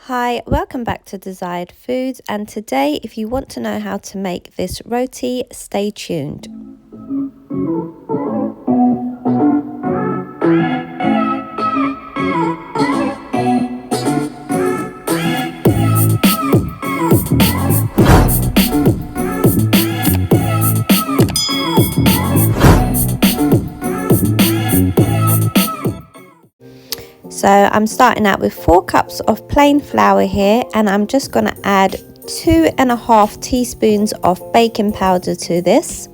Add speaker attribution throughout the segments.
Speaker 1: Hi, welcome back to Desired Foods, and today if you want to know how to make this roti, stay tuned. So I'm starting out with 4 cups of plain flour here, and I'm just going to add 2.5 teaspoons of baking powder to this.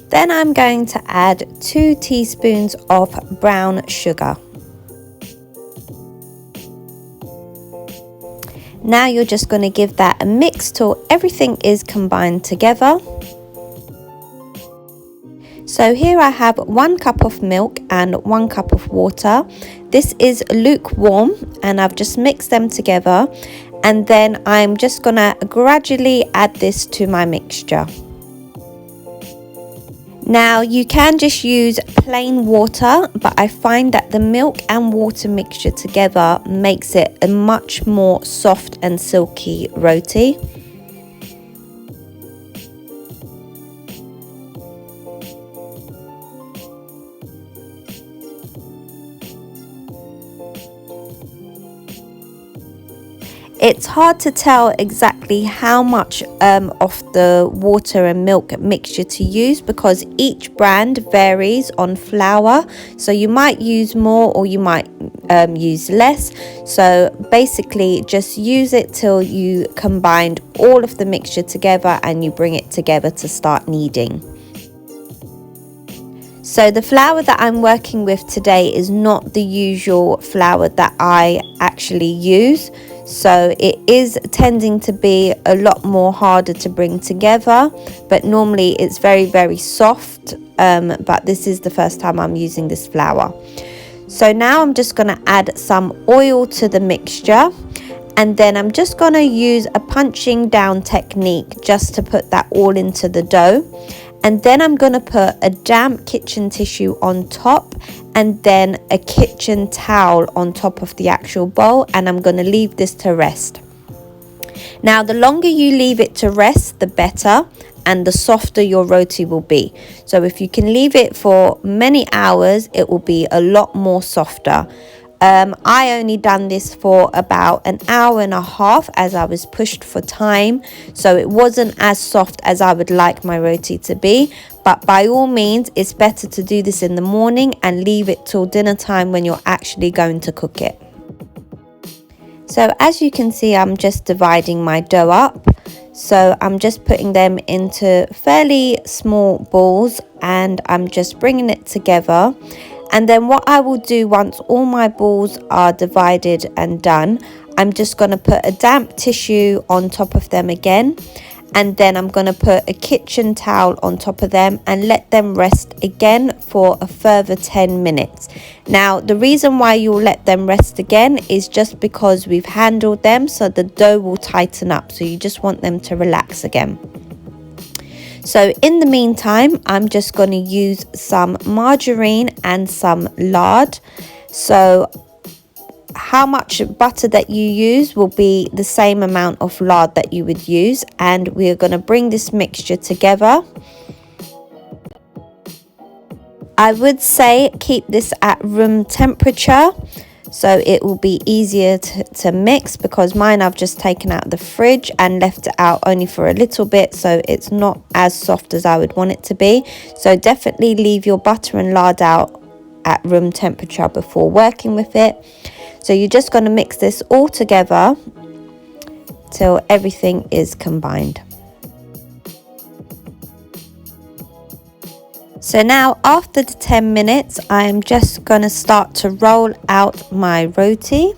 Speaker 1: Then I'm going to add 2 teaspoons of brown sugar. Now you're just going to give that a mix till everything is combined together. So here I have 1 cup of milk and 1 cup of water. This is lukewarm and I've just mixed them together, and then I'm just going to gradually add this to my mixture. Now you can just use plain water, but I find that the milk and water mixture together makes it a much more soft and silky roti. It's hard to tell exactly how much of the water and milk mixture to use because each brand varies on flour, so you might use more or you might use less. So basically just use it till you combined all of the mixture together and you bring it together to start kneading. So the flour that I'm working with today is not the usual flour that I actually use. So it is tending to be a lot more harder to bring together, but normally it's very soft, but this is the first time I'm using this flour. So now I'm just going to add some oil to the mixture, and then I'm just going to use a punching down technique just to put that all into the dough. And then I'm going to put a damp kitchen tissue on top and then a kitchen towel on top of the actual bowl, and I'm going to leave this to rest. Now the longer you leave it to rest, the better, and the softer your roti will be. So if you can leave it for many hours, it will be a lot more softer. I only done this for about an hour and a half as I was pushed for time, so it wasn't as soft as I would like my roti to be, but by all means it's better to do this in the morning and leave it till dinner time when you're actually going to cook it. So as you can see, I'm just dividing my dough up. So I'm just putting them into fairly small balls and I'm just bringing it together. And then what I will do once all my balls are divided and done, I'm just going to put a damp tissue on top of them again. And then I'm going to put a kitchen towel on top of them and let them rest again for a further 10 minutes. Now, the reason why you'll let them rest again is just because we've handled them, so the dough will tighten up. So you just want them to relax again. So in the meantime, I'm just going to use some margarine and some lard. So how much butter that you use will be the same amount of lard that you would use, and we are going to bring this mixture together. I would say keep this at room temperature so it will be easier to mix, because mine I've just taken out of the fridge and left it out only for a little bit, so it's not as soft as I would want it to be. So definitely leave your butter and lard out at room temperature before working with it. So you're just going to mix this all together till everything is combined. So now after the 10 minutes, I am just going to start to roll out my roti.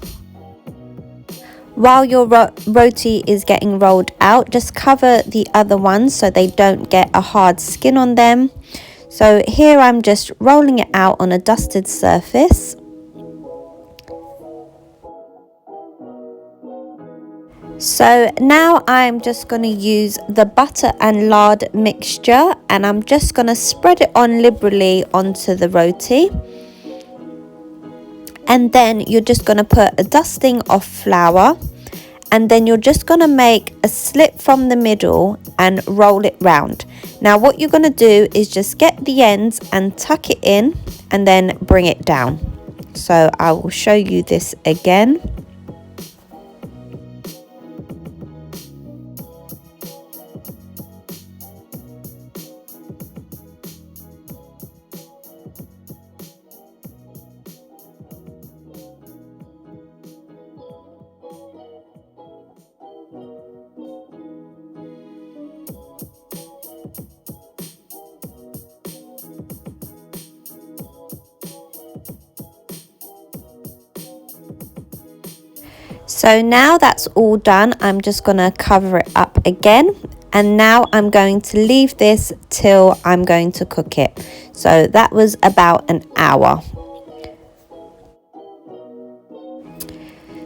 Speaker 1: While your roti is getting rolled out, just cover the other ones so they don't get a hard skin on them. So here I'm just rolling it out on a dusted surface. So now I'm just going to use the butter and lard mixture, and I'm just going to spread it on liberally onto the roti. And then you're just going to put a dusting of flour, and then you're just going to make a slit from the middle and roll it round. Now what you're going to do is just get the ends and tuck it in and then bring it down. So I will show you this again. So now that's all done, I'm just going to cover it up again, and now I'm going to leave this till I'm going to cook it. So that was about an hour.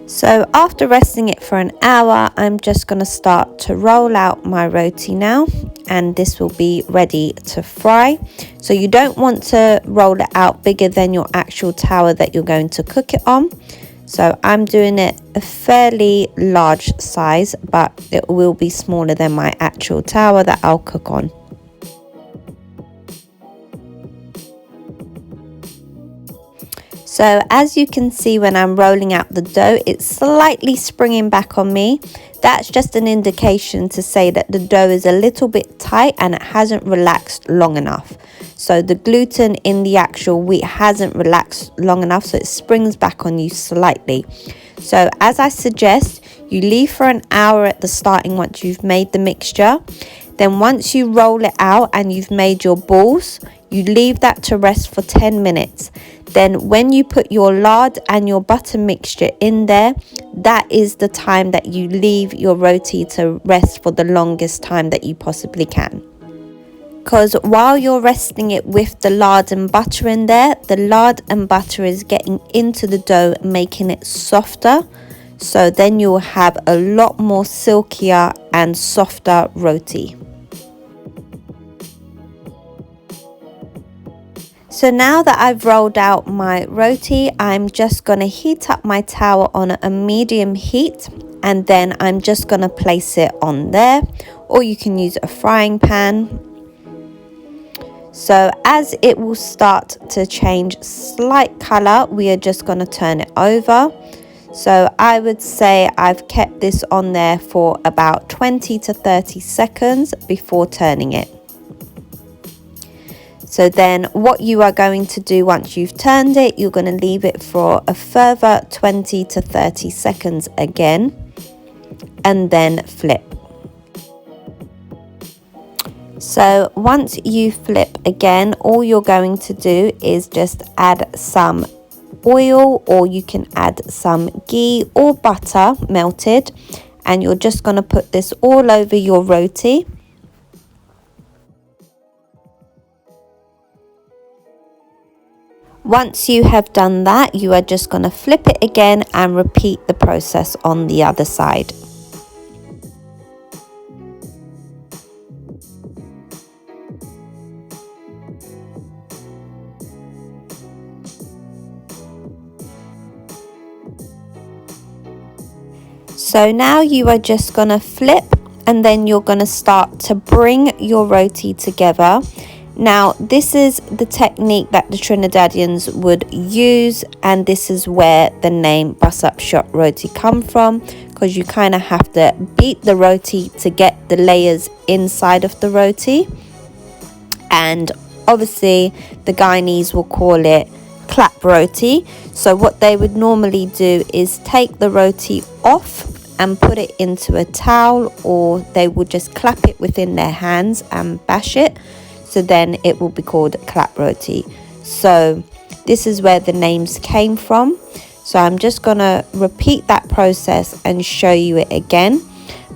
Speaker 1: So after resting it for an hour, I'm just going to start to roll out my roti now, and this will be ready to fry. So you don't want to roll it out bigger than your actual tower that you're going to cook it on. So I'm doing it a fairly large size, but it will be smaller than my actual tower that I'll cook on. So as you can see, when I'm rolling out the dough, it's slightly springing back on me. That's just an indication to say that the dough is a little bit tight and it hasn't relaxed long enough. So the gluten in the actual wheat hasn't relaxed long enough, so it springs back on you slightly. So as I suggest, you leave for an hour at the starting once you've made the mixture. Then once you roll it out and you've made your balls, you leave that to rest for 10 minutes. Then when you put your lard and your butter mixture in there, that is the time that you leave your roti to rest for the longest time that you possibly can. Because while you're resting it with the lard and butter in there, the lard and butter is getting into the dough, making it softer. So then you'll have a lot more silkier and softer roti. So now that I've rolled out my roti, I'm just going to heat up my tower on a medium heat, and then I'm just going to place it on there, or you can use a frying pan. So as it will start to change slight color, we are just going to turn it over. So I would say I've kept this on there for about 20 to 30 seconds before turning it. So then what you are going to do once you've turned it, you're going to leave it for a further 20 to 30 seconds again, and then flip. So once you flip again, all you're going to do is just add some oil, or you can add some ghee or butter melted, and you're just going to put this all over your roti. Once you have done that, you are just going to flip it again and repeat the process on the other side. So now you are just going to flip, and then you're going to start to bring your roti together. Now this is the technique that the Trinidadians would use, and this is where the name bus up shot roti come from, because you kind of have to beat the roti to get the layers inside of the roti. And obviously the Guyanese will call it clap roti. So what they would normally do is take the roti off and put it into a towel, or they would just clap it within their hands and bash it. So then it will be called clap roti. So this is where the names came from. So I'm just gonna repeat that process and show you it again.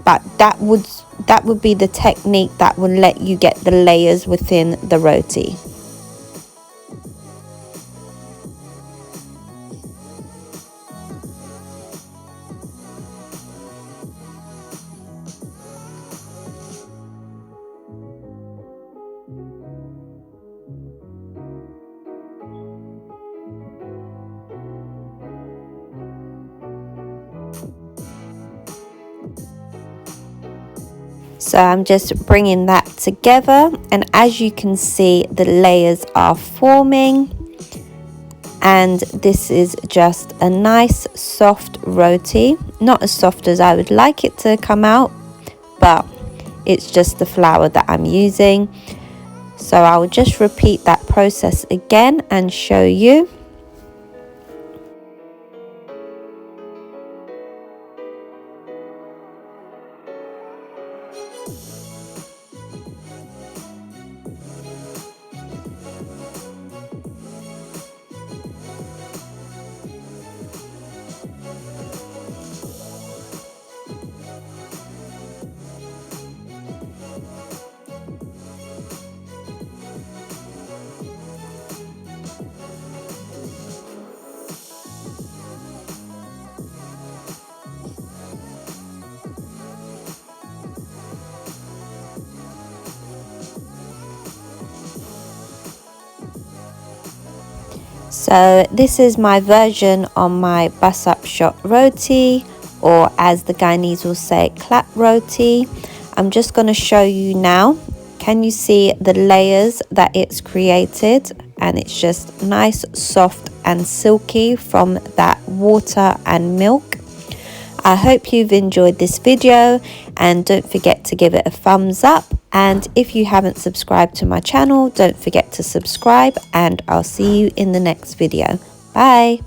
Speaker 1: But that would be the technique that will let you get the layers within the roti. So I'm just bringing that together, and as you can see, the layers are forming, and this is just a nice soft roti. Not as soft as I would like it to come out, but it's just the flour that I'm using. So I will just repeat that process again and show you. So this is my version on my bus up shot roti, or as the Guyanese will say, clap roti. I'm just going to show you now. Can you see the layers that it's created? And it's just nice, soft and silky from that water and milk. I hope you've enjoyed this video, and don't forget to give it a thumbs up. And if you haven't subscribed to my channel, don't forget to subscribe, and I'll see you in the next video. Bye.